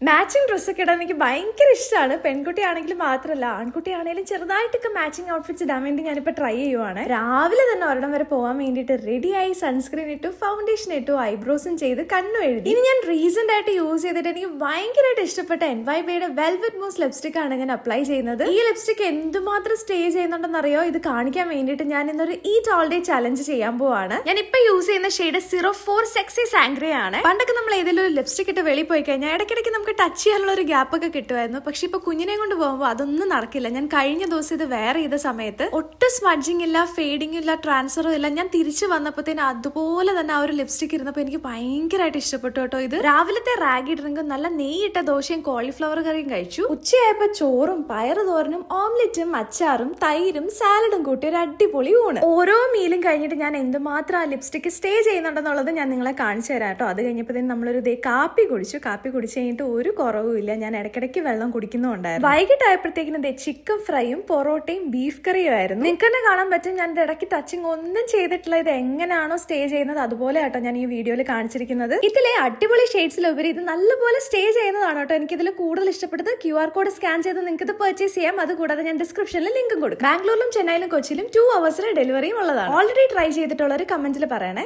Matching ഡ്രസ്സൊക്കെ ഇടാൻ എനിക്ക് ഭയങ്കര ഇഷ്ടമാണ്. പെൺകുട്ടിയാണെങ്കിലും മാത്രമല്ല, ആൺകുട്ടിയാണെങ്കിലും ചെറുതായിട്ടൊക്കെ മാച്ചിങ് ഔട്ട്ഫിറ്റ്സ് ഇടാൻ വേണ്ടി ഞാനിപ്പോൾ ട്രൈ ചെയ്യുവാണ്. രാവിലെ തന്നെ ഒരിടം വരെ പോകാൻ വേണ്ടിയിട്ട് റെഡിയായി, സൺസ്ക്രീൻ ഇട്ടു, ഫൗണ്ടേഷൻ ഇട്ടു, ഐബ്രോസും ചെയ്ത്, കണ്ണു എഴുതി. ഇനി ഞാൻ റീസെന്റ് ആയിട്ട് യൂസ് ചെയ്തിട്ട് എനിക്ക് ഭയങ്കരമായിട്ട് ഇഷ്ടപ്പെട്ട NYBയുടെ വെൽവെറ്റ് മൂസ് ലിപ്സ്റ്റിക് ആണ് ഞാൻ അപ്ലൈ ചെയ്യുന്നത്. ഈ ലിപ്സ്റ്റിക് എന്തുമാത്രം സ്റ്റേ ചെയ്യുന്നുണ്ടെന്ന് അറിയോ? ഇത് കാണിക്കാൻ വേണ്ടിയിട്ട് ഞാൻ ഇന്നൊരു ഈറ്റ് ഓൾ ഡേ ചലഞ്ച് ചെയ്യാൻ പോവാണ്. ഞാൻ ഇപ്പൊ യൂസ് ചെയ്യുന്ന ഷെയ്ഡ് 04 സെക്സി സാംഗ്രിയ ആണ്. പണ്ടൊക്കെ നമ്മൾ ഏതെങ്കിലും ഒരു ലിപ്സ്റ്റിക് ഇട്ട് വെളി പോയി കഴിഞ്ഞാൽ ഇടയ്ക്കിടയ്ക്ക് നമുക്ക് ടച്ച് ചെയ്യാനുള്ള ഒരു ഗ്യാപ്പ് ഒക്കെ കിട്ടുമായിരുന്നു. പക്ഷെ ഇപ്പൊ കുഞ്ഞിനെ കൊണ്ട് പോകുമ്പോൾ അതൊന്നും നടക്കില്ല. ഞാൻ കഴിഞ്ഞ ദിവസം ഇത് വെയർ ചെയ്ത സമയത്ത് ഒട്ടും സ്മഡ്ജിങ് ഇല്ല, ഫേഡിങ് ഇല്ല, ട്രാൻസ്ഫറും ഇല്ല. ഞാൻ തിരിച്ചു വന്നപ്പോഴത്തേന് അതുപോലെ തന്നെ ആ ഒരു ലിപ്സ്റ്റിക് ഇരുന്നപ്പോൾ എനിക്ക് ഭയങ്കരമായിട്ട് ഇഷ്ടപ്പെട്ടു കേട്ടോ. ഇത് രാവിലത്തെ റാഗി ഡ്രിങ്കും നല്ല നെയ്യിട്ട ദോശയും കോളിഫ്ലവർ കറിയും കഴിച്ചു. ഉച്ചയായപ്പോ ചോറും പയറ് തോരനും ഓംലെറ്റും അച്ചാറും തൈരും സാലഡും കൂട്ടി ഒരു അടിപൊളി ഊണ്. ഓരോ മീലും കഴിഞ്ഞിട്ട് ഞാൻ എന്തുമാത്രം ആ ലിപ്സ്റ്റിക് സ്റ്റേ ചെയ്യുന്നുണ്ടെന്നുള്ളത് ഞാൻ നിങ്ങളെ കാണിച്ചു തരാം കേട്ടോ. അത് കഴിഞ്ഞപ്പോഴത്തേനും നമ്മളൊരു കാപ്പി കുടിച്ചു. കാപ്പി കുടിച്ചു കഴിഞ്ഞിട്ട് ഒരു കുറവുമില്ല. ഞാൻ ഇടയ്ക്കിടയ്ക്ക് വെള്ളം കുടിക്കുന്നുണ്ടായിരുന്നു. വൈകിട്ടായപ്പോഴത്തേക്കിനും ചിക്കൻ ഫ്രൈയും പൊറോട്ടയും ബീഫ് കറിയും ആയിരുന്നു. നിങ്ങൾക്ക് തന്നെ കാണാൻ പറ്റും ഞാൻ ഇടയ്ക്ക് ടച്ചിങ് ഒന്നും ചെയ്തിട്ടില്ല. ഇത് എങ്ങനെയാണോ സ്റ്റേ ചെയ്യുന്നത് അതുപോലെ കേട്ടോ ഞാൻ ഈ വീഡിയോയിൽ കാണിച്ചിരിക്കുന്നത്. ഇതിലെ അടിപൊളി ഷെയ്ഡ്സിലുപരി ഇത് നല്ലപോലെ സ്റ്റേ ചെയ്യുന്നതാണ് കേട്ടോ. എനിക്ക് ഇതിൽ കൂടുതൽ ഇഷ്ടപ്പെട്ടത് QR കോഡ് സ്കാൻ ചെയ്ത് നിങ്ങൾക്ക് ഇത് പർച്ചേസ് ചെയ്യാം. അതുകൂടാതെ ഞാൻ ഡിസ്ക്രിപ്ഷനിൽ ലിങ്കും കൊടുക്കും. ബാംഗ്ലൂരിലും ചെന്നൈയിലും കൊച്ചിയിലും 2 hours ഡെലിവറിയും ഉള്ളതാണ്. ഓൾറെഡി ട്രൈ ചെയ്തിട്ടുള്ളവർ കമന്റിൽ പറയണേ.